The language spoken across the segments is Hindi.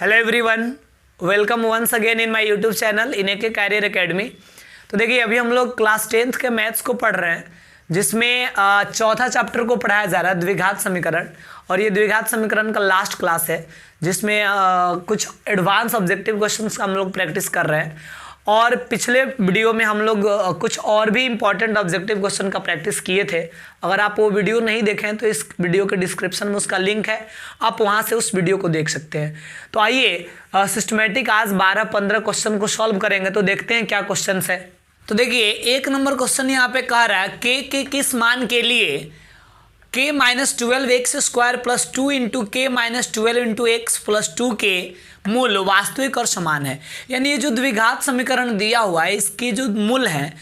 Hello everyone, welcome once again in my YouTube channel in K career academy. तो देखिए, अभी हम लोग क्लास 10th के मैथ्स को पढ़ रहे हैं, जिसमें चौथा चैप्टर को पढ़ाया जा रहा है, द्विघात समीकरण। और ये द्विघात समीकरण का लास्ट क्लास है, जिसमें कुछ एडवांस ऑब्जेक्टिव क्वेश्चंस का हम लोग प्रैक्टिस कर रहे हैं। और पिछले वीडियो में हम लोग कुछ और भी इंपॉर्टेंट ऑब्जेक्टिव क्वेश्चन का प्रैक्टिस किए थे। अगर आप वो वीडियो नहीं देखें तो इस वीडियो के डिस्क्रिप्शन में उसका लिंक है, आप वहां से उस वीडियो को देख सकते हैं। तो आइए सिस्टमेटिक आज 12-15 क्वेश्चन को सॉल्व करेंगे। तो देखते हैं क्या क्वेश्चन है। तो देखिए, 1 नंबर क्वेश्चन यहाँ पे कह रहा है के किस मान के लिए k minus 12x² plus 2 into के माइनस 12 इंटू एक्स प्लस 2 के मूल वास्तविक और समान है। यानी ये जो द्विघात समीकरण दिया हुआ है, इसके जो मूल हैं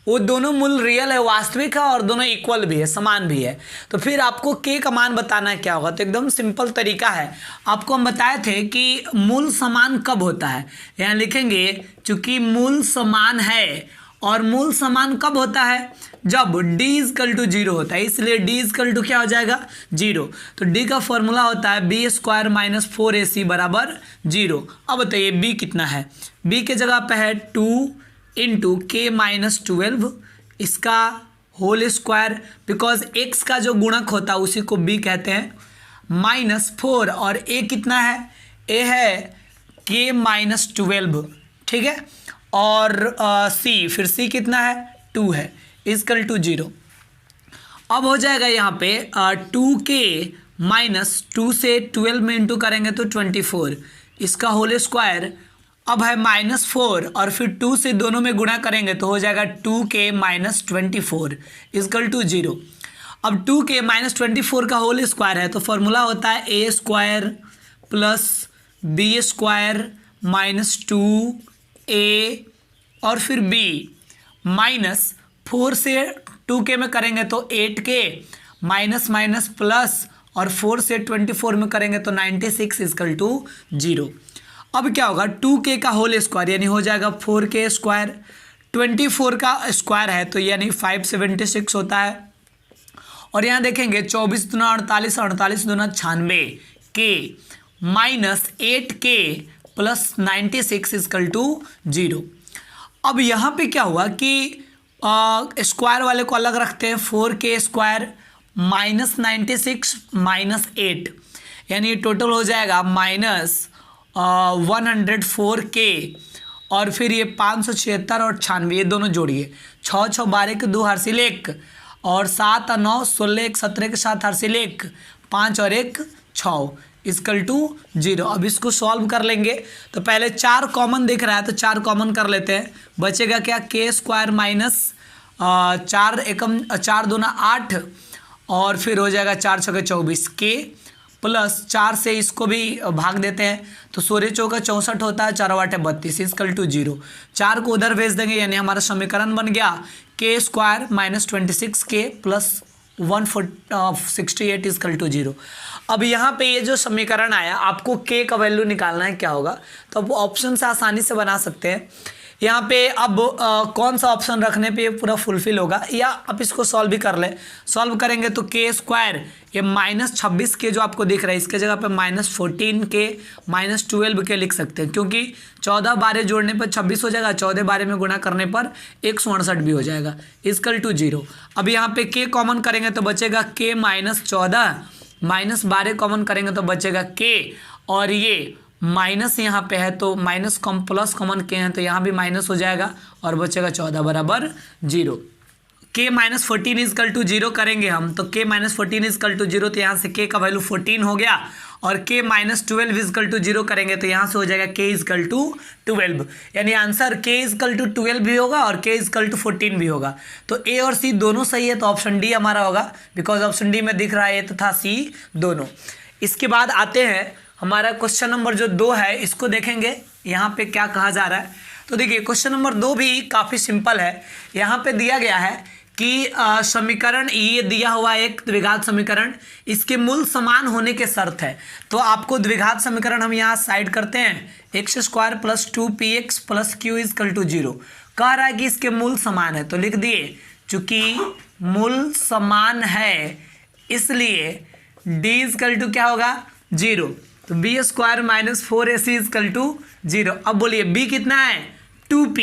वो दोनों मूल रियल है, वास्तविक है, और दोनों इक्वल भी है, समान भी है। तो फिर आपको k का मान बताना क्या होगा। तो एकदम सिंपल तरीका है। आपको हम बताए थे कि मूल समान कब होता है। यहाँ लिखेंगे चूंकि मूल समान है, और मूल समान कब होता है, जब d इजकल टू 0 होता है। इसलिए d इजकल टू क्या हो जाएगा, 0। तो d का फॉर्मूला होता है b² माइनस 4ac बराबर 0। अब बताइए b कितना है। b के जगह पे है 2 इंटू के माइनस 12, इसका होल स्क्वायर, बिकॉज x का जो गुणक होता है उसी को b कहते हैं, माइनस 4। और a कितना है, a है के माइनस 12, ठीक है। और c, फिर c कितना है, 2 है, इजकल टू 0। अब हो जाएगा यहाँ पे 2k माइनस 2 से 12 में इंटू करेंगे तो 24, इसका होल स्क्वायर। अब है -4 और फिर 2 से दोनों में गुणा करेंगे तो हो जाएगा 2k माइनस 24 इजकल टू 0। अब 2k माइनस 24 का होल स्क्वायर है, तो फॉर्मूला होता है a² plus b² minus 2a और फिर b माइनस 4 से 2k में करेंगे तो 8k माइनस माइनस प्लस, और 4 से 24 में करेंगे तो 96 इजकल टू 0। अब क्या होगा, 2k का होल स्क्वायर यानी हो जाएगा 4k स्क्वायर, 24 का स्क्वायर है तो यानी 576 होता है। और यहाँ देखेंगे 24 दूना 48, 48 दूना 96, k minus 8k plus 96 equal to 0। अब यहाँ पे क्या हुआ कि स्क्वायर वाले को अलग रखते हैं, 4k स्क्वायर माइनस 96 माइनस 8, यानी टोटल हो जाएगा माइनस 104k, और फिर ये 576 और 96 ये दोनों जोड़िए, 6 6 12 के 2 हासिल 1, और 7 और 9 16 1 17 के 7 हासिल 1, 5 और 1 6 इजकल टू 0। अब इसको सॉल्व कर लेंगे। तो पहले 4 कॉमन दिख रहा है तो 4 कॉमन कर लेते हैं। बचेगा क्या, के स्क्वायर माइनस 4 एकम 4 दूना 8, और फिर हो जाएगा 4 छके 24, के प्लस 4 से इसको भी भाग देते हैं तो 16 चौका 64 होता है, 4 8 32 इजकल टू 0। 4 को उधर भेज देंगे, यानी हमारा समीकरण बन गया K square minus 26k plus 168 equal to 0। अब यहाँ पे ये जो समीकरण आया, आपको k का वैल्यू निकालना है क्या होगा, तो अब ऑप्शन से आसानी से बना सकते हैं। यहाँ पे अब कौन सा ऑप्शन रखने पे ये पूरा फुलफिल होगा, या आप इसको सॉल्व भी कर लें। सॉल्व करेंगे तो के स्क्वायर ये माइनस 26k जो आपको दिख रहा है, इसके जगह पे माइनस 14k माइनस 12k लिख सकते हैं, क्योंकि 14 12 जोड़ने पर 26 हो जाएगा, 14 12 में गुणा करने पर 168 भी हो जाएगा इजकल टू 0। अब यहाँ पे k कॉमन करेंगे तो बचेगा k माइनस 14, माइनस 12 कॉमन करेंगे तो बचेगा k, और ये माइनस यहाँ पे है तो माइनस प्लस कॉमन के हैं तो यहाँ भी माइनस हो जाएगा, और बचेगा 14 बराबर 0। k माइनस 14 इजकल टू 0 करेंगे हम, तो k माइनस 14 इजकल टू 0, तो यहाँ से k का वैल्यू 14 हो गया। और k माइनस 12 इजकल टू 0 करेंगे तो यहाँ से हो जाएगा k इजकल टू 12, यानी आंसर k इजकल टू 12 भी होगा और k इजकल टू 14 भी होगा। तो a और c दोनों सही है, तो ऑप्शन डी हमारा होगा, बिकॉज ऑप्शन डी में दिख रहा है तथा c दोनों। इसके बाद आते हैं हमारा क्वेश्चन नंबर जो 2 है, इसको देखेंगे यहाँ पे क्या कहा जा रहा है। तो देखिए, क्वेश्चन नंबर 2 भी काफ़ी सिंपल है। यहाँ पे दिया गया है कि समीकरण ये दिया हुआ है एक द्विघात समीकरण, इसके मूल समान होने के शर्त है। तो आपको द्विघात समीकरण हम यहाँ साइड करते हैं, x² plus 2px plus q equal to 0। कह रहा है कि इसके मूल समान है, तो लिख दिए चूंकि मूल समान है इसलिए d इजकल टू क्या होगा, 0। तो B square minus 4ac equal to 0। अब बोलिए बी कितना है 2p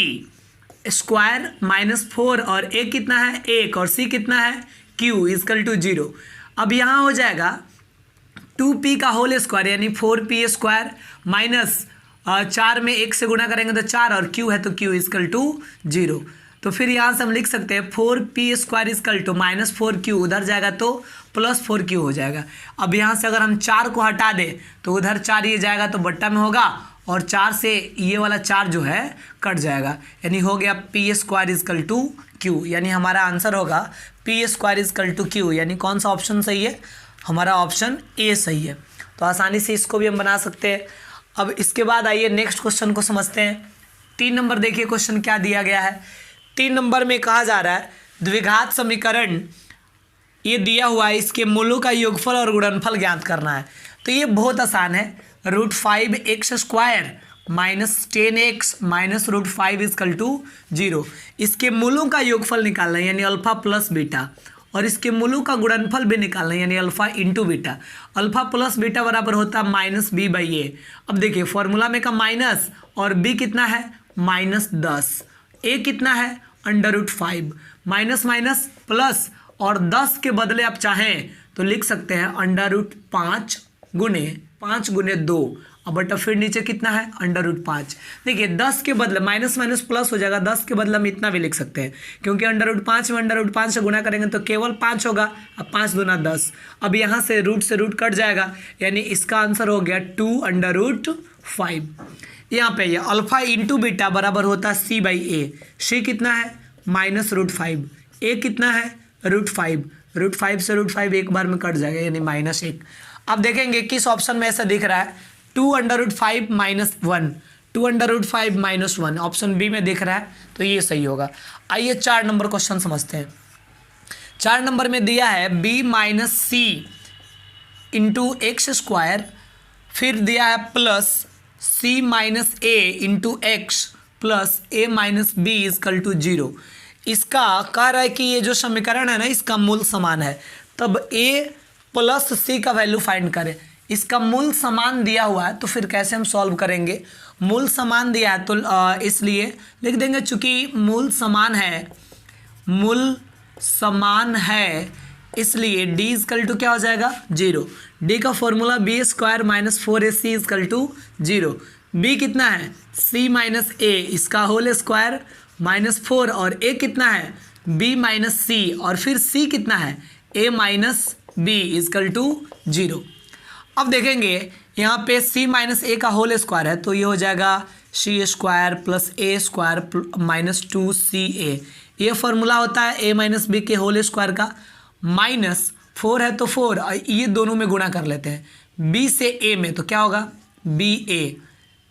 स्क्वायर माइनस 4 और a कितना है 1 और c कितना है q इजकल टू 0। अब यहाँ हो जाएगा 2p का होल स्क्वायर यानी 4p स्क्वायर माइनस 4 में 1 से गुणा करेंगे तो 4 और q है तो q इजकल टू 0। तो फिर यहाँ से हम लिख सकते हैं 4p square equal to minus 4q, उधर जाएगा तो प्लस 4q हो जाएगा। अब यहाँ से अगर हम 4 को हटा दें तो उधर 4 ये जाएगा तो बट्टा में होगा और 4 से ये वाला 4 जो है कट जाएगा, यानी हो गया p square equal to q, यानी हमारा आंसर होगा p square equal to q, यानी कौन सा ऑप्शन सही है, हमारा ऑप्शन ए सही है। तो आसानी से इसको भी हम बना सकते हैं। अब इसके बाद आइए नेक्स्ट क्वेश्चन को समझते हैं। 3 नंबर देखिए क्वेश्चन क्या दिया गया है। 3 नंबर में कहा जा रहा है द्विघात समीकरण ये दिया हुआ है, इसके मूलों का योगफल और गुणनफल ज्ञात करना है। तो ये बहुत आसान है, √5x square minus 10x minus √5 equal to 0। इसके मूलों का योगफल निकालना है यानी अल्फा प्लस बीटा, और इसके मूलों का गुणनफल भी निकालना है यानी alpha into beta. Alpha plus beta बराबर होता है माइनस बी बाई ए। अब देखिए फॉर्मूला में का माइनस और बी कितना है -10, ए कितना है √5, माइनस माइनस प्लस और 10 के बदले आप चाहें तो लिख सकते हैं √5 गुने 5 गुने 2, अब बटा फिर नीचे कितना है √5। देखिए 10 के बदले माइनस माइनस प्लस हो जाएगा, 10 के बदले हम इतना भी लिख सकते हैं क्योंकि √5 में √5 से गुना करेंगे तो केवल 5 होगा। अब 5 दूना 10, अब यहाँ से रूट कट जाएगा यानी इसका आंसर हो गया 2√5। यहाँ पे ये अल्फा इंटू बीटा बराबर होता है c बाई ए। सी कितना है -√5, ए कितना है √5, √5 से √5 एक बार में कट जाएगा यानी -1। अब देखेंगे किस ऑप्शन में ऐसा दिख रहा है 2√5 -1, 2√5 -1 ऑप्शन बी में दिख रहा है, तो ये सही होगा। आइए 4 नंबर क्वेश्चन समझते हैं। 4 नंबर में दिया है b minus C into X square, फिर दिया है plus c minus A into X plus a minus B equal to 0। इसका कह रहा है कि ये जो समीकरण है ना इसका मूल समान है, तब a प्लस c का वैल्यू फाइंड करें। इसका मूल समान दिया हुआ है तो फिर कैसे हम सॉल्व करेंगे, मूल समान दिया है तो इसलिए लिख देंगे चूँकि मूल समान है इसलिए d इजकल टू क्या हो जाएगा 0। d का formula b square minus 4ac equal to 0। b कितना है c माइनस ए, इसका होल स्क्वायर -4 और a कितना है b माइनस सी और फिर c कितना है a minus B equal to 0। अब देखेंगे यहाँ पे c माइनस ए का होल स्क्वायर है तो ये हो जाएगा c square plus a square -2ca। ये फॉर्मूला होता है a माइनस बी के होल स्क्वायर का, -4 है तो 4 ये दोनों में गुणा कर लेते हैं। b से a में तो क्या होगा ba,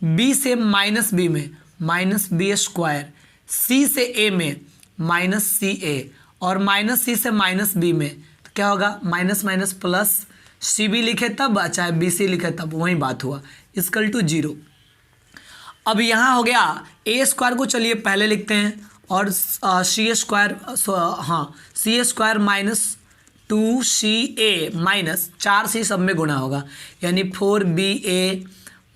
b से माइनस बी में -b स्क्वायर, c से a में -ca और -c से -b में तो क्या होगा minus minus plus, C B लिखे तब चाहे बी सी लिखे तब वही बात हुआ इजकल टू 0। अब यहाँ हो गया ए स्क्वायर को चलिए पहले लिखते हैं और सी स्क्वायर -2ca माइनस 4c सब में गुणा होगा यानी 4ba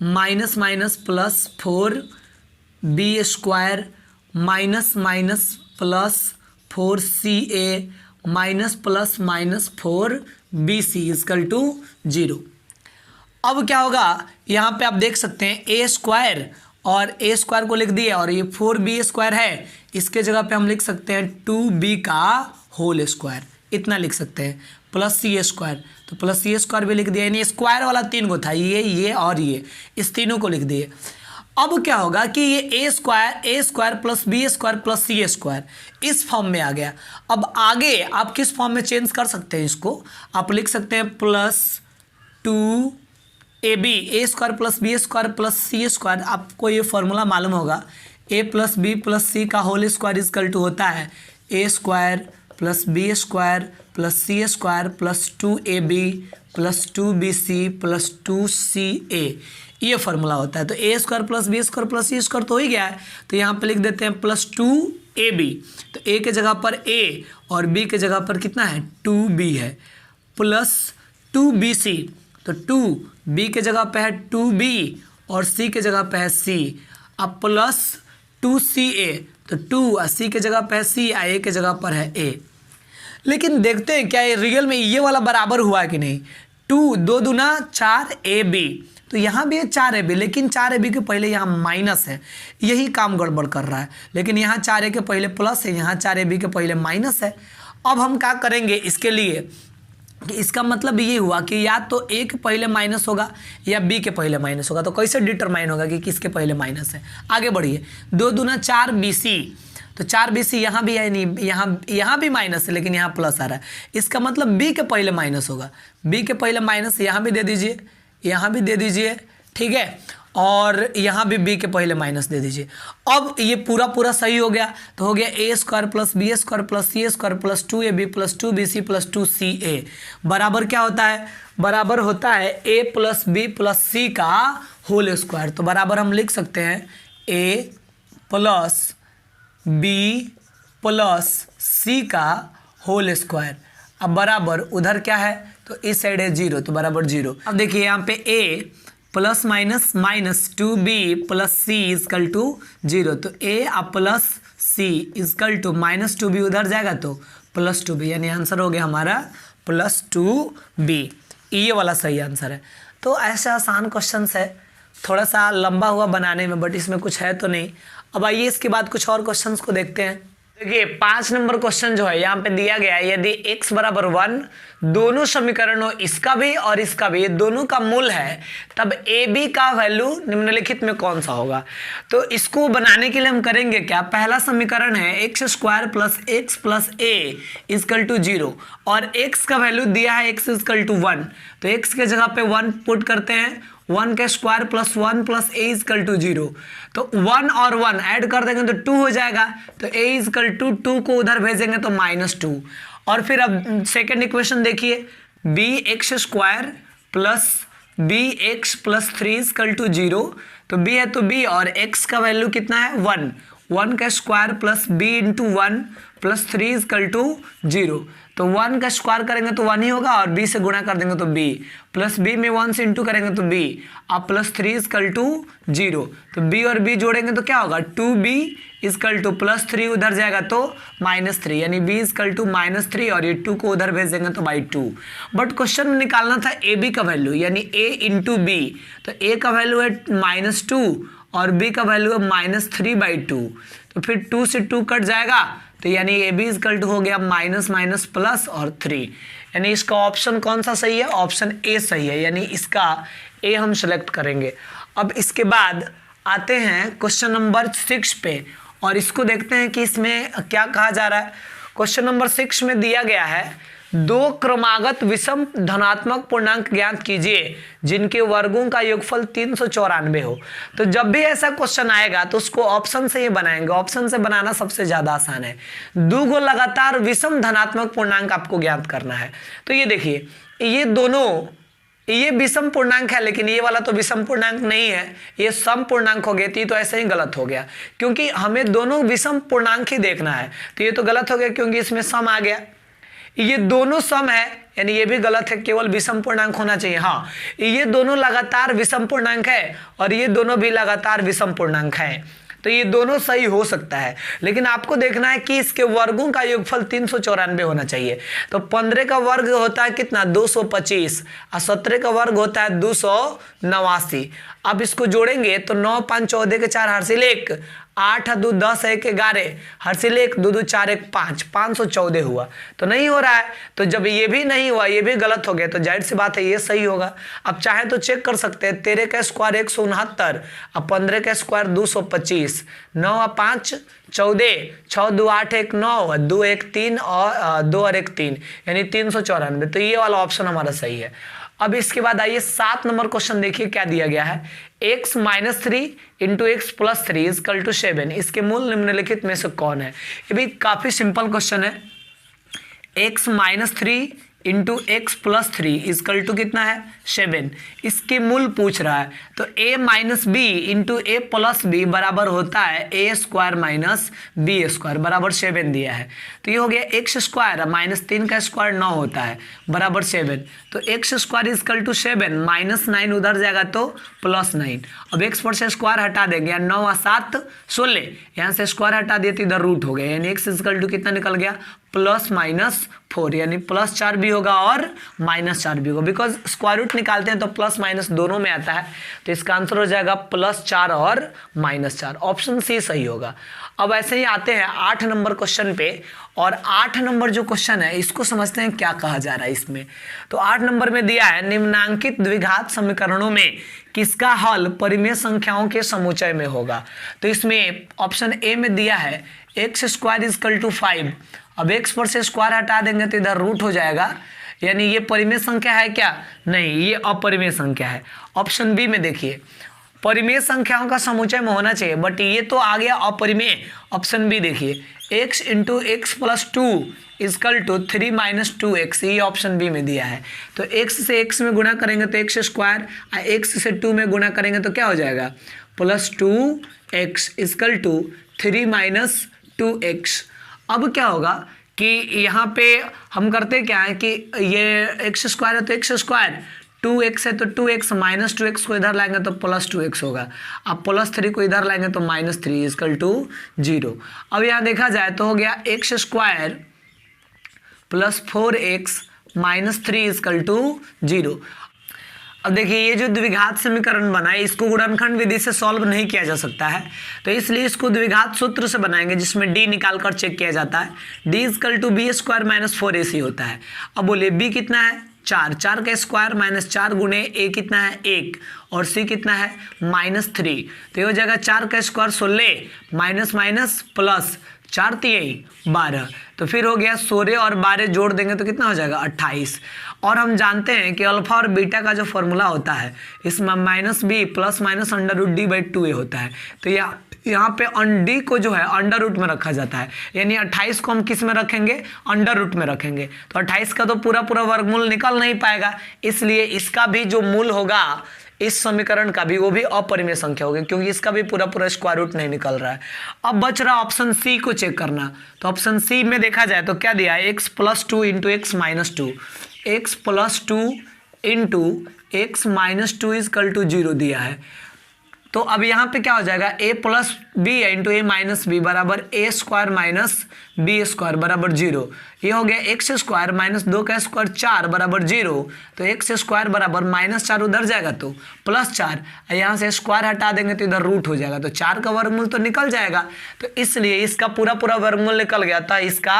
minus minus plus 4b square minus minus plus 4ca minus plus minus 4bc equal to 0। अब क्या होगा यहाँ पे आप देख सकते हैं ए स्क्वायर और ए स्क्वायर को लिख दिए और ये 4b स्क्वायर है, इसके जगह पे हम लिख सकते हैं 2b का होल स्क्वायर, इतना लिख सकते हैं प्लस सी स्क्वायर, तो प्लस सी स्क्वायर भी लिख दिया यानी स्क्वायर वाला 3 को था ये और ये, इस तीनों को लिख दिए। अब क्या होगा कि ये A square plus B square plus C square इस फॉर्म में आ गया। अब आगे आप किस फॉर्म में चेंज कर सकते हैं इसको, आप लिख सकते हैं +2ab A square plus B square plus C square. आपको ये फॉर्मूला मालूम होगा a plus B plus C का होल स्क्वायर इजकल टू होता है a square plus B square plus C square plus 2ab plus 2bc plus 2ca, ये फार्मूला होता है। तो A square plus B square plus C square तो हो ही गया है, तो यहाँ पे लिख देते हैं +2ab, तो ए के जगह पर a और b के जगह पर कितना है 2b है, प्लस 2bc तो 2 b के जगह पे है 2b और c के जगह पे है c। अब प्लस 2ca, तो 2 और c के जगह पे है c, a के जगह पर है a। लेकिन देखते हैं क्या ये रियल में ये वाला बराबर हुआ है कि नहीं। 2 2 दूना 4ab, तो यहाँ भी है 4ab, लेकिन 4ab के पहले यहाँ माइनस है, यही काम गड़बड़ कर रहा है। लेकिन यहाँ 4a के पहले प्लस है, यहाँ 4ab के पहले माइनस है। अब हम क्या करेंगे इसके लिए कि इसका मतलब ये हुआ कि या तो a के पहले माइनस होगा या b के पहले माइनस होगा। तो कैसे डिटरमाइन होगा कि किसके पहले माइनस है। आगे बढ़िए, 2 दूना 4bc, तो 4bc यहाँ भी है नहीं, यहाँ भी माइनस है लेकिन यहाँ प्लस आ रहा है। इसका मतलब b के पहले माइनस होगा, b के पहले माइनस यहाँ भी दे दीजिए, यहाँ भी दे दीजिए, ठीक है, और यहाँ भी b के पहले माइनस दे दीजिए। अब ये पूरा सही हो गया, तो हो गया a square plus B square plus C square plus 2ab plus 2bc plus 2ca बराबर क्या होता है, बराबर होता है a plus B plus c का होल स्क्वायर। तो बराबर हम लिख सकते हैं a plus B plus C का होल स्क्वायर। अब बराबर उधर क्या है, तो इस साइड है 0, तो बराबर 0। अब देखिए यहाँ पे a plus minus minus 2b plus C equal to 0, तो a plus C equal to minus 2b उधर जाएगा तो प्लस 2b, यानी आंसर हो गया हमारा प्लस 2b। ये वाला सही आंसर है। तो ऐसे आसान क्वेश्चन है, थोड़ा सा लंबा हुआ बनाने में, बट इसमें कुछ है तो नहीं। अब आइए इसके बाद कुछ और क्वेश्चंस को देखते हैं। देखिए 5 नंबर क्वेश्चन जो है यहाँ पे दिया गया है, यदि x बराबर 1 दोनों समीकरणों इसका भी और इसका भी, ये दोनों का मूल है, तब ए बी का वैल्यू निम्नलिखित में कौन सा होगा। तो इसको बनाने के लिए हम करेंगे क्या, पहला समीकरण है X square plus X plus A equal to 0 और x का वैल्यू दिया है x इजकल टू 1, तो x के जगह पे 1 पुट करते हैं, 1 का square plus 1 plus a equal to 0, तो 1 और 1 ऐड कर देंगे तो 2 हो जाएगा, तो a इजकल टू 2 को उधर भेजेंगे तो -2। और फिर अब सेकेंड इक्वेशन देखिए, B X square plus B X plus 3 equal to 0, तो b है तो b और x का वैल्यू कितना है 1, 1 का square plus b into 1 plus 3 equal to 0, तो 1 का स्क्वायर करेंगे तो 1 ही होगा और b से गुणा कर देंगे तो b, प्लस b में 1 से इंटू करेंगे तो b, अब प्लस 3 इजकल टू 0, तो b और b जोड़ेंगे तो क्या होगा 2b इजकल टू प्लस 3 उधर जाएगा तो -3, यानी b इजकल टू -3 और ये 2 को उधर भेज देंगे तो /2। बट क्वेश्चन में निकालना था ए बी का वैल्यू, यानी a इंटू बी, तो a का वैल्यू है -2 और b का वैल्यू है -3/2, तो फिर 2 से 2 कट जाएगा, तो यानी ए बी इजकल टू हो गया माइनस माइनस प्लस और 3, यानी इसका ऑप्शन कौन सा सही है, ऑप्शन ए सही है, यानी इसका ए हम सेलेक्ट करेंगे। अब इसके बाद आते हैं क्वेश्चन नंबर 6 पे और इसको देखते हैं कि इसमें क्या कहा जा रहा है। क्वेश्चन नंबर 6 में दिया गया है, 2 क्रमागत विषम धनात्मक पूर्णांक ज्ञात कीजिए जिनके वर्गों का योगफल 394 हो। तो जब भी ऐसा क्वेश्चन आएगा तो उसको ऑप्शन से ही बनाएंगे, ऑप्शन से बनाना सबसे ज्यादा आसान है। 2 को लगातार विषम धनात्मक पूर्णांक आपको ज्ञात करना है। तो ये देखिए, ये दोनों, ये विषम पूर्णांक है लेकिन ये वाला तो विषम पूर्णांक नहीं है, ये सम पूर्णांक हो गया, तो ऐसे ही गलत हो गया क्योंकि हमें दोनों विषम पूर्णांक ही देखना है, तो ये तो गलत हो गया क्योंकि इसमें सम आ गया। ये दोनों सम है, यानी ये भी गलत है, केवल विषम पूर्णांक होना चाहिए। हाँ, ये दोनों लगातार विषम पूर्णांक है और ये दोनों भी लगातार विषम पूर्णांक है, तो ये दोनों सही हो सकता है, लेकिन आपको देखना है कि इसके वर्गों का योगफल 394 होना चाहिए। तो 15 का वर्ग होता है कितना 225 और 17 का वर्ग होता है 289। अब इसको जोड़ेंगे तो 9 5 14 के 4 हर्षिल 1, 8 2 10 1 11 हर्षिल 1 2 2 4 1 5, 514 हुआ, तो नहीं हो रहा है। तो जब ये भी नहीं हुआ, ये भी गलत हो गया, तो जाहिर सी बात है ये सही होगा। अब चाहे तो चेक कर सकते हैं, 13 का स्क्वायर 169 और 15 का स्क्वायर 225, 9 और 5 14, 6 2 8 1 9, 2 1 3 और 2 और 1 3, यानी 394। तो ये वाला ऑप्शन हमारा सही है। अब इसके बाद आइए 7 नंबर क्वेश्चन देखिए क्या दिया गया है, x minus 3 into X plus 3 equal to 7, इसके मूल निम्नलिखित में से कौन है। ये भी काफी सिंपल क्वेश्चन है। x minus 3 into X plus 3 equal to कितना है 7। इसके मूल पूछ रहा है तो a minus B into A plus B बराबर होता है A square minus B square बराबर 7 दिया है। तो ये हो गया एक्स स्क्वायर माइनस 3 का स्क्वायर 9 होता है बराबर 7। तो X square equal to 7 minus 9 उधर जाएगा तो प्लस 9। अब एक्स पर से स्क्वायर हटा देंगे 9 और 7 16, यहाँ से स्क्वायर हटा दिए तो इधर रूट हो गया, यानी एक्स इजकल टू कितना निकल गया प्लस माइनस 4, यानी प्लस 4 भी होगा और माइनस 4 भी होगा, बिकॉज स्क्वायर रूट निकालते हैं तो प्लस माइनस दोनों में आता है। तो इसका आंसर हो जाएगा प्लस 4 और माइनस 4, ऑप्शन सी सही होगा। अब ऐसे ही आते हैं 8 नंबर क्वेश्चन पे, और 8 नंबर जो क्वेश्चन है इसको समझते हैं क्या कहा जा रहा है इसमें। तो 8 नंबर में दिया है निम्नांकित द्विघात समीकरणों में किसका हल परिमेय संख्याओं के समुच्चय में होगा। तो इसमें ऑप्शन ए में दिया है एक्स स्क्वायर इजकल टू 5। अब एक्स पर से स्क्वायर हटा देंगे तो इधर रूट हो जाएगा, यानी ये परिमेय संख्या है क्या, नहीं ये अपरिमेय संख्या है। ऑप्शन बी में देखिए परिमेय संख्याओं का समुच्चय में होना चाहिए, बट ये तो आ गया अपरिमेय। ऑप्शन बी देखिए x into X plus 2 equal to 3 minus 2x, ये ऑप्शन बी में दिया है। तो x से x में गुणा करेंगे तो एक्स स्क्वायर, x से 2 में गुणा करेंगे तो क्या हो जाएगा plus 2x is equal to 3 minus 2x। अब क्या होगा कि यहाँ पे हम करते क्या है कि ये एक्स स्क्वायर है तो एक्स स्क्वायर, 2x है तो 2x माइनस 2x को इधर लाएंगे तो प्लस 2x होगा, अब प्लस 3 को इधर लाएंगे तो माइनस 3 इजकल टू 0। अब यहाँ देखा जाए तो हो गया X square plus 4x minus 3 equal to 0। अब देखिए ये जो द्विघात समीकरण बना है इसको गुणनखंड विधि से सॉल्व नहीं किया जा सकता है, तो इसलिए इसको द्विघात सूत्र से बनाएंगे जिसमें d निकाल कर चेक किया जाता है। d equal to B square minus 4ac होता है। अब बोलिए b कितना है 4, 4 का स्क्वायर माइनस 4 गुणे a कितना है 1 और c कितना है माइनस 3। तो ये हो जाएगा 4 का स्क्वायर 16 माइनस माइनस प्लस 4 3 12, तो फिर हो गया 16 और 12 जोड़ देंगे तो कितना हो जाएगा 28। और हम जानते हैं कि अल्फा और बीटा का जो फॉर्मूला होता है इसमें minus B plus minus under root D by 2a होता है। तो यहाँ पे डी को जो है अंडर रूट में रखा जाता है, यानी 28 को हम किस में रखेंगे अंडर रूट में रखेंगे। तो 28 का तो पूरा पूरा वर्गमूल निकल नहीं पाएगा, इसलिए इसका भी जो मूल होगा इस समीकरण का भी वो भी अपरिमेय संख्या होगी, क्योंकि इसका भी पूरा पूरा स्क्वायर रूट नहीं निकल रहा है। अब बच रहा ऑप्शन सी को चेक करना। तो ऑप्शन सी में देखा जाए तो क्या दिया है X plus 2 into X minus 2, X plus 2 into X minus 2 equal to 0 दिया है। तो अब यहाँ पे क्या हो जाएगा a plus B into A minus B बराबर A square minus B square बराबर 0। ये हो गया एक्स स्क्वायर माइनस 2 का स्क्वायर 4 बराबर 0। तो एक्स स्क्वायर बराबर माइनस 4 उधर जाएगा तो प्लस 4, यहाँ से स्क्वायर हटा देंगे तो इधर रूट हो जाएगा, तो 4 का वर्गमूल तो निकल जाएगा। तो इसलिए इसका पूरा पूरा वर्गमूल निकल गया था, इसका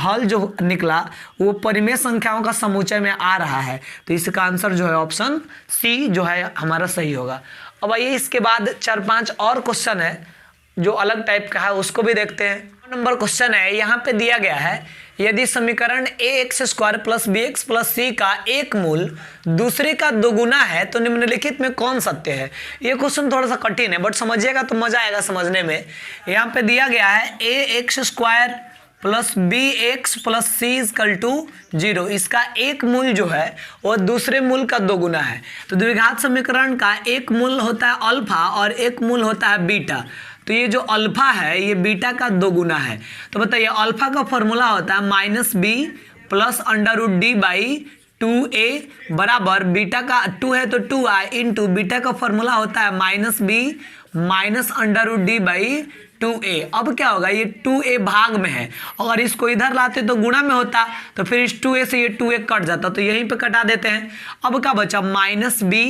हल जो निकला वो परिमेय संख्याओं का समुच्चय में आ रहा है। तो इसका आंसर जो है ऑप्शन सी जो है हमारा सही होगा। अब आइए इसके बाद 4-5 और क्वेश्चन है जो अलग टाइप का है, उसको भी देखते हैं। नंबर क्वेश्चन है, यहाँ पे दिया गया है यदि समीकरण A X square plus B X plus C का एक मूल दूसरे का दोगुना है तो निम्नलिखित में कौन सत्य है। ये क्वेश्चन थोड़ा सा कठिन है, बट समझिएगा तो मजा आएगा समझने में। यहाँ पे दिया गया है A X square plus B X plus C equal to 0, इसका एक मूल जो है वो दूसरे मूल का दोगुना है। तो द्विघात समीकरण का एक मूल होता है अल्फा और एक मूल होता है बीटा। तो ये जो अल्फा है ये बीटा का दोगुना है। तो बताइए अल्फा का फॉर्मूला होता है minus B plus under root D by 2a बराबर बीटा का 2 है तो 2i इंटू बीटा का फॉर्मूला होता है minus B minus under root D by 2a। अब क्या होगा ये 2a भाग में है, अगर इसको इधर लाते तो गुणा में होता, तो फिर इस 2a से ये 2a कट जाता, तो यहीं पे कटा देते हैं। अब क्या बचा minus B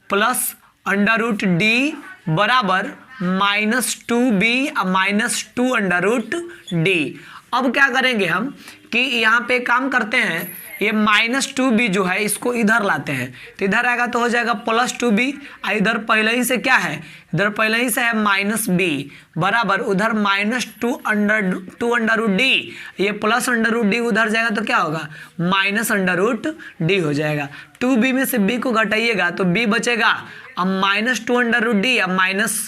plus under root D बराबर minus 2b minus 2 under root D. अब क्या करेंगे हम कि यहाँ पे काम करते हैं, ये माइनस 2b जो है इसको इधर लाते हैं, तो इधर आएगा तो हो जाएगा प्लस 2b, इधर पहले ही से क्या है, इधर पहले ही से है माइनस b बराबर उधर माइनस 2 अंडर रूट डी, ये प्लस अंडर रूट डी उधर जाएगा तो क्या होगा माइनस अंडर रूट डी हो जाएगा। 2b में से b को घटाइएगा तो b बचेगा, अब माइनस 2 अंडर रूट डी अब माइनस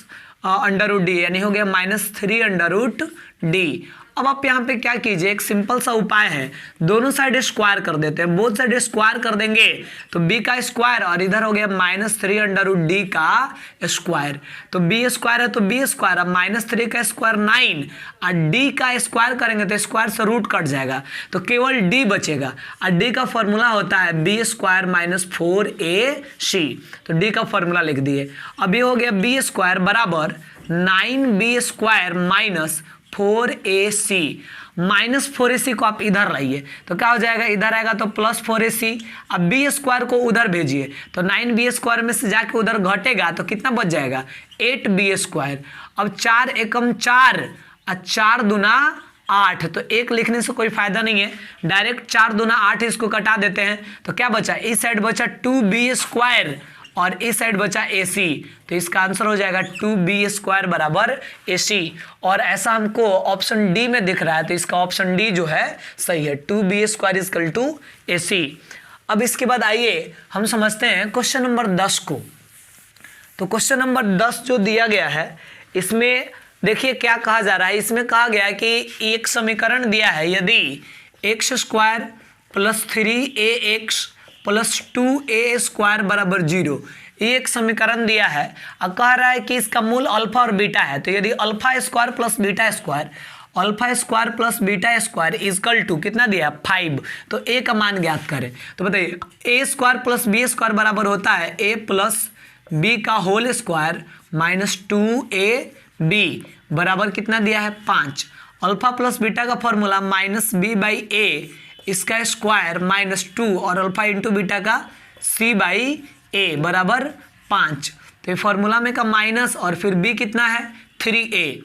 अंडर रूट डी, यानी हो गया माइनस 3 अंडर रूट डी। अब आप यहाँ पे क्या कीजिए, एक सिंपल सा उपाय है, दोनों साइड स्क्वायर कर देते हैं, बोथ साइड स्क्वायर कर देंगे तो b का स्क्वायर और इधर हो गया -3/d का स्क्वायर, तो b स्क्वायर है तो b स्क्वायर, अब -3 का स्क्वायर 9 और d का स्क्वायर करेंगे तो स्क्वायर से रूट कट जाएगा तो केवल d बचेगा और d का फॉर्मूला होता है b स्क्वायर -4ac, तो d का फॉर्मूला लिख दिए। अब ये हो गया b स्क्वायर बराबर 9b स्क्वायर -4ac, -4ac को आप इधर लाइए तो क्या हो जाएगा, इधर आएगा तो +4ac, अब b स्क्वायर को उधर भेजिए तो 9b स्क्वायर में से जाके उधर घटेगा तो कितना बच जाएगा 8b स्क्वायर। अब 4 एकम 4 और 4 दूना 8, तो एक लिखने से कोई फायदा नहीं है, डायरेक्ट 4 दूना 8 इसको कटा देते हैं तो क्या बचा, इस साइड बचा 2b स्क्वायर और इस साइड बचा ac, तो इसका आंसर हो जाएगा 2b स्क्वायर बराबर ac, और ऐसा हमको ऑप्शन डी में दिख रहा है तो इसका ऑप्शन डी जो है सही है, 2b square equal to ac। अब इसके बाद आइए हम समझते हैं क्वेश्चन नंबर 10 को। तो क्वेश्चन नंबर 10 जो दिया गया है इसमें देखिए क्या कहा जा रहा है, इसमें कहा गया है कि एक समीकरण दिया है, यदि x square plus 3ax plus 2a square बराबर 0, ये एक समीकरण दिया है और कह रहा है कि इसका मूल अल्फा और बीटा है, तो यदि alpha square plus beta square, alpha square plus beta square equal to कितना दिया 5, तो a का मान ज्ञात करें। तो बताइए a square plus b square बराबर होता है a प्लस b का होल स्क्वायर -2ab बराबर कितना दिया है 5, अल्फा प्लस बीटा का फॉर्मूला -b/a इसका स्क्वायर -2 और अल्फा इंटू बीटा का c/a बराबर 5, तो ये फॉर्मूला में का माइनस और फिर b कितना है 3a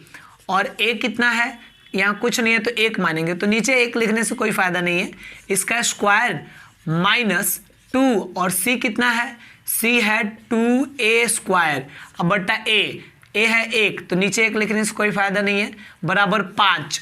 और a कितना है, यहाँ कुछ नहीं है तो 1 मानेंगे, तो नीचे 1 लिखने से कोई फायदा नहीं है, इसका स्क्वायर -2 और c कितना है, c है 2a स्क्वायर अब बट्टा a है 1, तो नीचे 1 लिखने से कोई फायदा नहीं है, बराबर 5,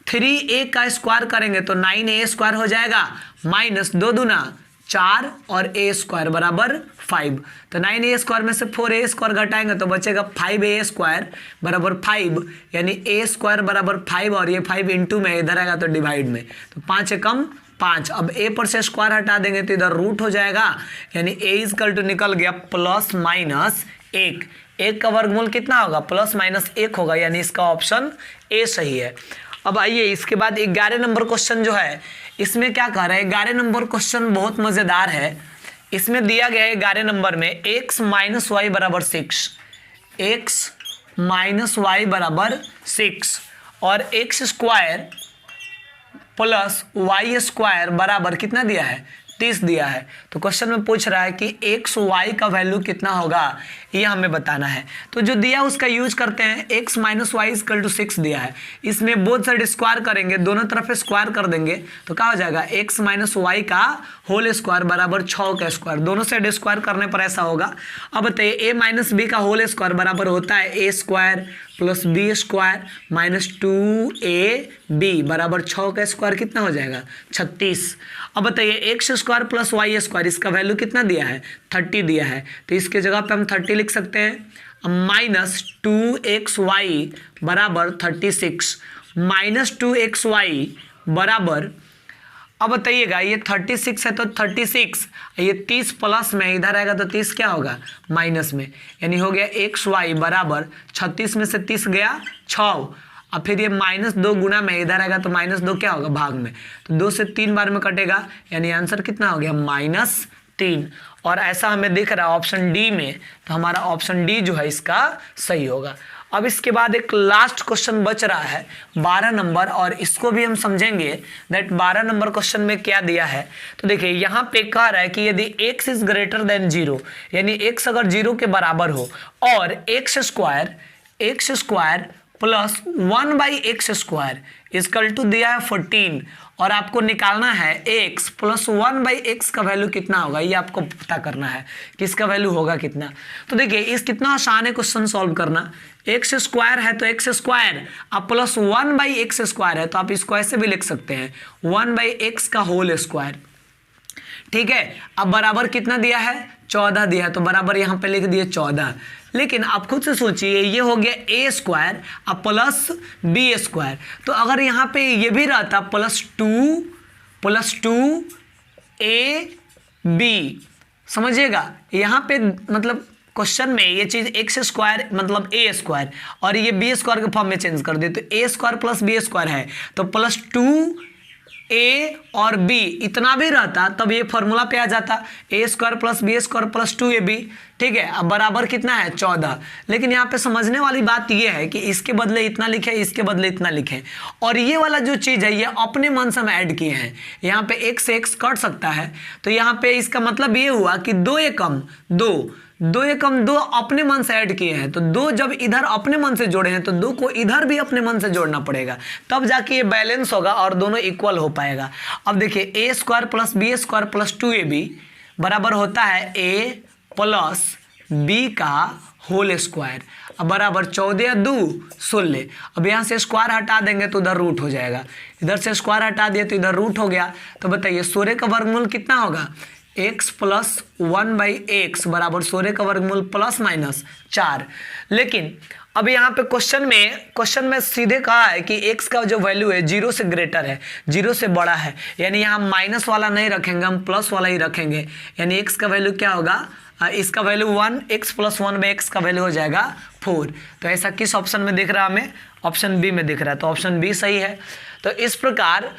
3a का स्क्वायर करेंगे तो 9a स्क्वायर हो जाएगा, -2 दूना 4 और a स्क्वायर बराबर 5, तो 9a स्क्वायर में से 4a स्क्वायर घटाएंगे तो बचेगा 5a स्क्वायर बराबर 5, यानी a स्क्वायर बराबर 5 और ये 5 इंटू में इधर आएगा तो डिवाइड में, तो 5 एकम 5, अब a पर से स्क्वायर हटा देंगे तो इधर रूट हो जाएगा, यानी a इक्वल टू निकल गया +-1, 1 का वर्गमूल कितना होगा +-1 होगा, यानी इसका ऑप्शन ए सही है। अब आइए इसके बाद 11 नंबर क्वेश्चन जो है इसमें क्या कह रहा है, 11 नंबर क्वेश्चन बहुत मज़ेदार है। इसमें दिया गया है 11 नंबर में x - y बराबर 6, x - y बराबर 6 और x square plus y square बराबर कितना दिया है 30 दिया है। तो क्वेश्चन में पूछ रहा है कि x y का वैल्यू कितना होगा, ये हमें बताना है। तो जो दिया उसका यूज करते हैं, x - y इक्वल टू 6 दिया है, इसमें बोथ साइड स्क्वायर करेंगे, दोनों तरफ स्क्वायर कर देंगे तो क्या हो जाएगा x - y का होल स्क्वायर बराबर 6 का स्क्वायर, दोनों साइड स्क्वायर करने पर ऐसा होगा। अब बताइए a - b का होल स्क्वायर बराबर होता है a square plus b square -2ab बराबर 6 का स्क्वायर कितना हो जाएगा 36। अब बताइए x square plus y square, इसका वैल्यू कितना दिया है 30 दिया है, तो इसके जगह पे हम 30 लिख सकते हैं। अब -2xy बराबर 36 -2xy बराबर, अब बताइएगा ये 36 है तो 36, ये 30 प्लस में इधर आएगा तो 30 क्या होगा माइनस में, यानी हो गया xy बराबर 36 में से 30 गया 6, अब फिर ये -2 गुना में इधर आएगा तो -2 क्या होगा भाग में, तो 2 से 3 बार में कटेगा, यानी आंसर कितना हो गया -3, और ऐसा हमें दिख रहा है ऑप्शन डी में, तो हमारा ऑप्शन डी जो है इसका सही होगा। अब इसके बाद एक लास्ट क्वेश्चन बच रहा है 12 नंबर, और इसको भी हम समझेंगे दैट 12 नंबर क्वेश्चन में क्या दिया है। तो देखिए यहाँ पे कह रहा है कि यदि x इज ग्रेटर देन 0, यानी x अगर 0 के बराबर हो और x square plus 1/x square equal to दिया है 14, और आपको निकालना है x प्लस 1/x का वैल्यू कितना होगा, ये आपको पता करना है कि इसका वैल्यू होगा कितना। तो देखिए इस कितना आसान है क्वेश्चन सॉल्व करना, x स्क्वायर है तो x स्क्वायर, अब प्लस 1/x स्क्वायर है तो आप इसको ऐसे भी लिख सकते हैं 1/x का होल स्क्वायर, ठीक है। अब बराबर कितना दिया है 14 दिया है, तो बराबर यहाँ पे लिख दिए 14, लेकिन आप खुद से सोचिए, ये हो गया ए स्क्वायर अब प्लस बी स्क्वायर, तो अगर यहाँ पे ये भी रहता प्लस टू ए बी, समझिएगा यहाँ पे मतलब क्वेश्चन में ये चीज एक्स स्क्वायर मतलब ए स्क्वायर और ये बी स्क्वायर के फॉर्म में चेंज कर दे, तो A square plus B square है, तो प्लस 2a और b इतना भी रहता तब ये फॉर्मूला पे आ जाता, A square plus B square plus 2ab, ठीक है। अब बराबर कितना है 14। लेकिन यहाँ पे समझने वाली बात ये है कि इसके बदले इतना लिखे, इसके बदले इतना लिखे, और ये वाला जो चीज़ है ये अपने मन से हम ऐड किए हैं। यहाँ पे x से x कट सकता है, तो यहाँ पे इसका मतलब ये हुआ कि 2 एकम 2 अपने मन से ऐड किए हैं, तो 2 जब इधर अपने मन से जोड़े हैं तो 2 को इधर भी अपने मन से जोड़ना पड़ेगा, तब जाके ये बैलेंस होगा और दोनों इक्वल हो पाएगा। अब देखिए A square plus B square plus 2ab बराबर होता है a प्लस बी का होल स्क्वायर, अब बराबर 14 2 16। अब यहाँ से स्क्वायर हटा देंगे तो उधर रूट हो जाएगा, इधर से स्क्वायर हटा दिए तो इधर रूट हो गया। तो बताइए 16 का वर्गमूल कितना होगा, x प्लस 1/x बराबर 16 का वर्गमूल प्लस माइनस 4। लेकिन अब यहाँ पे क्वेश्चन में सीधे कहा है कि x का जो वैल्यू है 0 से ग्रेटर है, 0 से बड़ा है, यानी यहाँ माइनस वाला नहीं रखेंगे, हम प्लस वाला ही रखेंगे, यानी x का वैल्यू क्या होगा, इसका वैल्यू 1, x प्लस 1/x का वैल्यू हो जाएगा 4। तो ऐसा किस ऑप्शन में दिख रहा है हमें, ऑप्शन बी में दिख रहा है, तो ऑप्शन बी सही है। तो इस प्रकार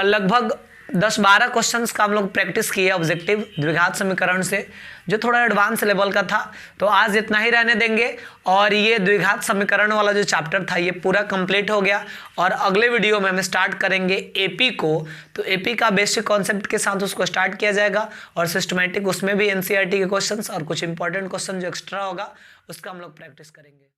लगभग 10-12 क्वेश्चंस का हम लोग प्रैक्टिस किए ऑब्जेक्टिव द्विघात समीकरण से, जो थोड़ा एडवांस लेवल का था। तो आज इतना ही रहने देंगे और ये द्विघात समीकरण वाला जो चैप्टर था ये पूरा कंप्लीट हो गया, और अगले वीडियो में हम स्टार्ट करेंगे एपी को। तो एपी का बेसिक कॉन्सेप्ट के साथ उसको स्टार्ट किया जाएगा, और सिस्टमैटिक उसमें भी एनसीईआरटी के क्वेश्चंस और कुछ इंपॉर्टेंट क्वेश्चन जो एक्स्ट्रा होगा उसका हम लोग प्रैक्टिस करेंगे।